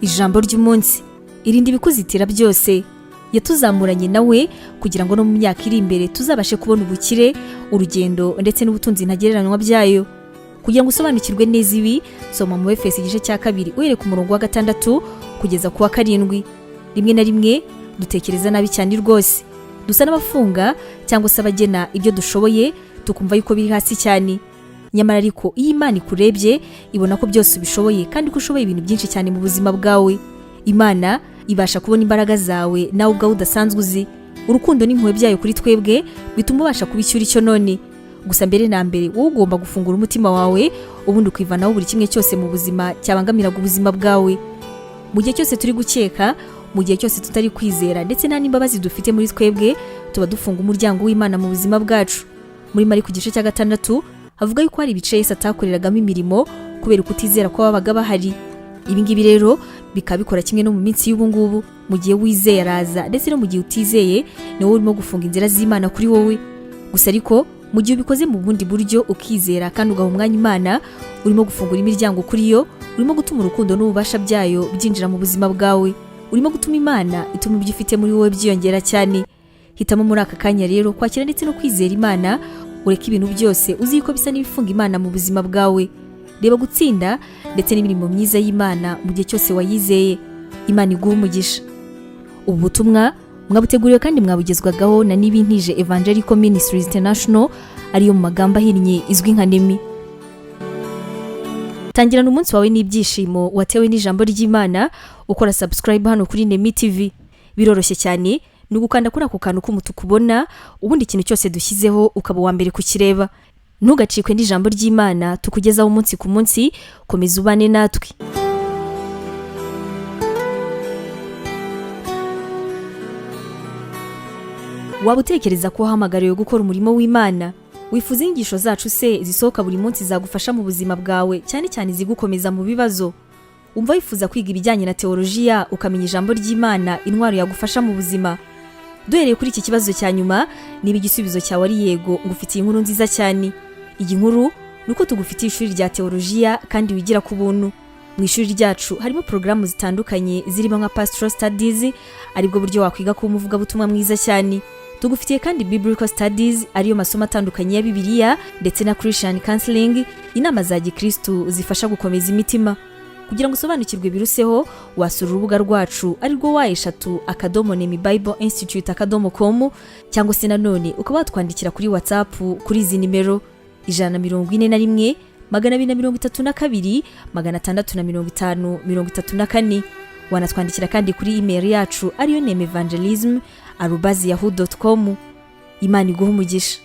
ijambo ry'umunsi. Irinde ibikuzitira byose. Yatuzamuranye nawe kugira ngo no mu myaka iri imbere tuzabashe kubona ubukire, urugendo ndetse n'ubutunzi ntagereranywa byayo. Kugira ngo usobanukirwe neza ibi, soma mu Efeso igice cya 2 uhereye ku murongo wa 6 kugeza ku wa 7. Rimwe na rimwe dutekereza nabi cyane rwose. Dusa n'abafunga cyangwa se abagena ibyo dushoboye, tukumva yuko biri hasi cyane. Nyamara ariko iyo Imana ikurebye ibona ko byose ubishoboye kandi ko ushoboye ibintu byinshi cyane mu buzima bwawe. Imana ibasha kubona imbaraga zawe nawe ubwawe udasanzwe uzi. Urukundo n'impuhwe byayo kuri twebwe bituma ubasha kubicyura icyo none. Gusa mbere na mbere wowe ugomba gufungura umutima wawe, ubundi ukivanaho buri kimwe cyose mu buzima cyabangamiraga ubuzima bwawe. Mu gihe cyose turi gukeka, mu gihe cyose tutari kwizera ndetse nta n'imbabazi dufite muri twebwe, tuba dufunga umuryango w'Imana mu buzima bwacu. Muri Mariko igice cya 6 havuga yuko hari ibice Yesu atakoreragamo imirimo kubera kutizera ko babaga bahari. Ibi ngibi rero bikabikora kimwe no mu minsi y'ubu ngubu. Mu gihe wizeye araza ndetse no mu gihe utizeye ni wowe urimo gufunga inzira z'Imana kuri wowe. Gusa ariko mu gihe ubikoze mu bundi buryo ukizera kandi ugaha umwanya Imana, urimo gufungura imiryango kuri yo, urimo gutuma urukundo n'ububasha byayo byinjira mu buzima bwawe. Urimo gutuma Imana ituma ibyo ufite muri wowe byiyongera cyane. Hitamo muri aka kanya rero kwakira ndetse no kwizera Imana, ureke ibintu byose uzi ko bisa n'ibifunga Imana mu buzima bwawe. Reba gutsinda ndetse n'imirimo myiza y'Imana mu gihe cyose wayizeye. Imana iguha umugisha. Ubu butumwa mwabuteguriwe kandi mwabugezwagaho na Nibintije Evangelical Ministries International, ariyo mu magambo ahinnye izwi nka NEMI. Tangirana umunsi wawe n'ibyishimo watewe n'ijambo ry'Imana, ukora subscribe hano kuri NEMI TV. Biroroshye cyane, ni ugukanda kuri ako kantu k'umutuku ubona, ubundi ikintu cyose dushyizeho ukaba wa mbere kukireba. Ntugacikwe n'ijambo ry'Imana tukugezaho umunsi ku munsi. Komeza ubane natwe. Waba utekereza ko wahamagariwe gukora umurimo w'Imana? Wifuza inyigisho zacu se zisohoka buri munsi zagufasha mu buzima bwawe, cyane cyane zigukomeza mu bibazo? Umva wifuza kwiga ibijyanye na teolojiya, ukamenya ijambo ry'Imana, intwaro yagufasha mu buzima? Duhereye kuri iki kibazo cya nyuma, niba igisubizo cyawe ari yego, ngufitiye inkuru nziza cyane. Iyi nkuru nuko tugufitiye ishuri rya teolojiya kandi wigira ku buntu. Mu ishuri ryacu harimo porogaramu zitandukanye zirimo nka pastoral studies, aribwo buryo wakwiga kuba umuvugabutumwa mwiza cyane. Tugufitiye kandi biblical studies, ariyo masomo atandukanye ya Bibiliya, ndetse na Christian counseling, inama za gikristo zifasha gukomeza imitima. Kugira ngo usobanukirwe biruseho, wasura urubuga rwacu arirwo wa@nemibibleinstitute.com, cyangwa se nanone ukaba watwandikira kuri WhatsApp kuri izi nimero 141 232 650 wanatwandikira kandi kuri email yacu ariyo nemevangelism@yahoo.com. Imana iguha umugisha.